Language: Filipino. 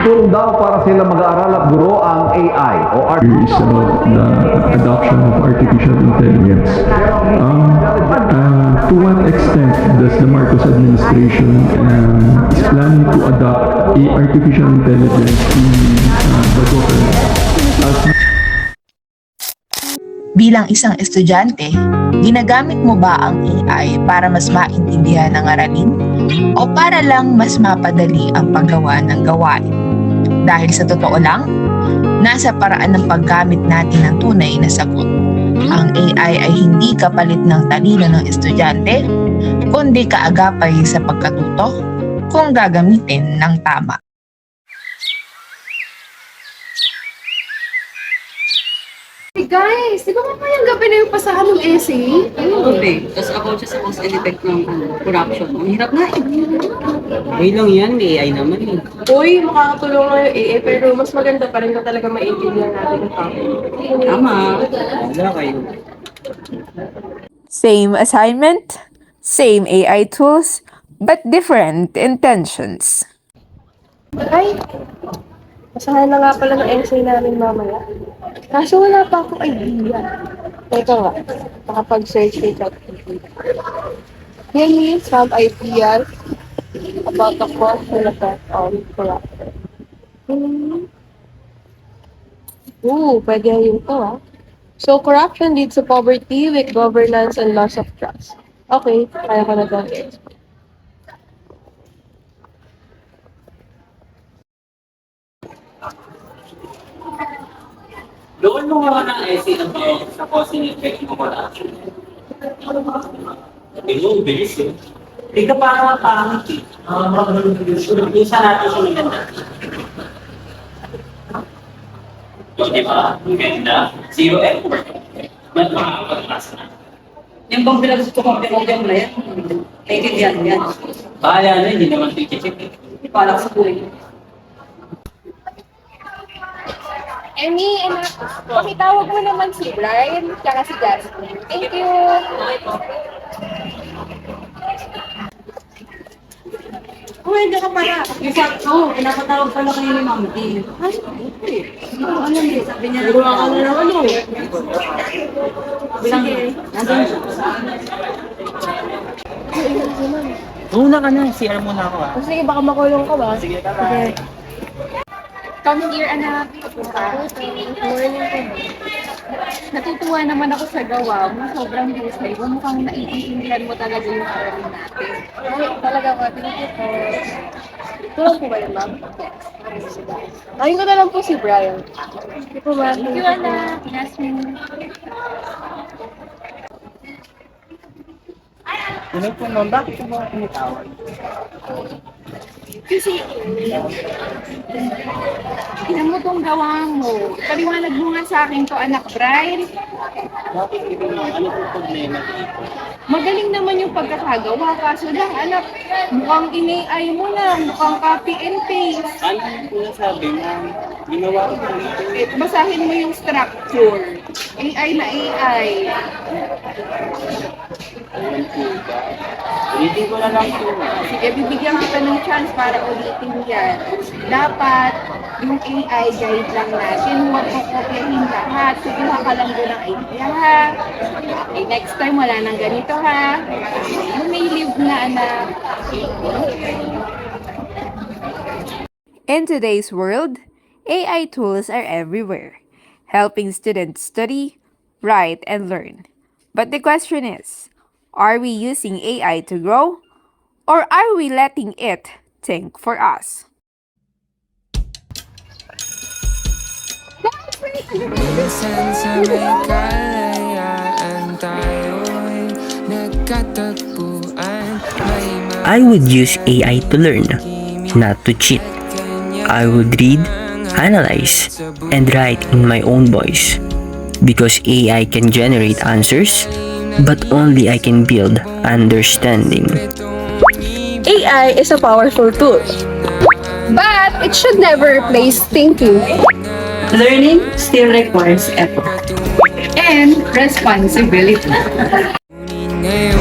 Tulong daw para sila mag-aaral at guro ang AI o Is about the adoption of artificial intelligence. To what extent does the Marcos administration is planning to adopt artificial intelligence in the government? Bilang isang estudyante, ginagamit mo ba ang AI para mas maintindihan ang aralin o para lang mas mapadali ang paggawa ng gawain? Dahil sa totoo lang, nasa paraan ng paggamit natin ng tunay na sagot. Ang AI ay hindi kapalit ng talino ng estudyante, kundi kaagapay sa pagkatuto kung gagamitin ng tama. Hey guys, di ba mamayang gabi na yung pasahan ng essay? Hindi. Tapos about siya sa cause and effect ng corruption. Ang hirap nga eh. Ay lang yan, may AI naman eh. Uy, makakatulong nga yung AA, pero mas maganda pa rin kung talaga maintindihan natin ang topic. Tama. Wala kayo. Same assignment, same AI tools, but different intentions. Ay, pasahan na nga pala ng essay namin mamaya. Kaso wala pa akong idea. Teka nga, makapag-search kay ChatGPT. Give me some ideas about the cause and effect of corruption. Pwede yun to ah. So, corruption leads to poverty, weak governance, and loss of trust. Okay, kaya ko na daw i-explain. Doon mo nga ng essay ng sa cause and effect ng corruption. Hindi mo, bilis eh. Hindi ka parang pangit eh. Isa natin siya maganda. Di ba? Ang ganda. Zero effort. Ba't makakapag-class na? Yung bang pinag-compare mo na yan, naiintindihan mo yan. Kaya na, hindi naman tikitik eh. Para sa buhay. Emmy, anak, pakitawag mo naman si Brian, tsaka si Jasmine. Thank you! Hindi ka pala. In fact, pinapatawag pala kayo ni Ma'am D. Ay, alam niyo, sabi niya. Pero ako na naman Sige, nandun siya. Una ka na, CR muna ako ah. Sige, baka makulong ka ba? Sige, bye-bye. Come here, anak. Natutuwa naman ako sa gawa mo. Sobrang husay mo. Mukhang naiintindihan mo talaga yung aralin natin. Ay, talaga ko. Thank you po. Tulong po ba yun, ma'am? Ayun ko na lang po si Brian. Thank you po, ma'am. Thank you, anak. Yasmin. Ano po, ma'am? Bakit mo ako tinitawag? Kasi, tignan mo tong gawa mo. Paliwanag mo nga sa akin to, anak Brian. Bakit ito mo? Ano po problema dito? Magaling naman yung pagkakagawa, kaso lang anak, mukhang in-AI mo lang, mukhang copy and paste. Ano po nasabi, ma'am? Ginawa ko po dito. Basahin mo yung structure. AI na AI. Ayan po ba? Ulitin ko na lang po. Sige, bibigyan kita ng chance para ulitin yan. Dapat, yung AI guide lang natin, huwag kakopyahin lahat. Kukuha ka lang doon ng idea, ha? Okay, next time, wala nang ganito, ha? You may live na, anak. In today's world, AI tools are everywhere, helping students study, write, and learn. But the question is, are we using AI to grow, or are we letting it think for us? Minsan sa may kalayaan tayo'y nagkatagpuan. I would use AI to learn, not to cheat. I would read, analyze, and write in my own voice. Because AI can generate answers, but only I can build understanding. AI is a powerful tool, but it should never replace thinking. Learning still requires effort and responsibility. Ngayon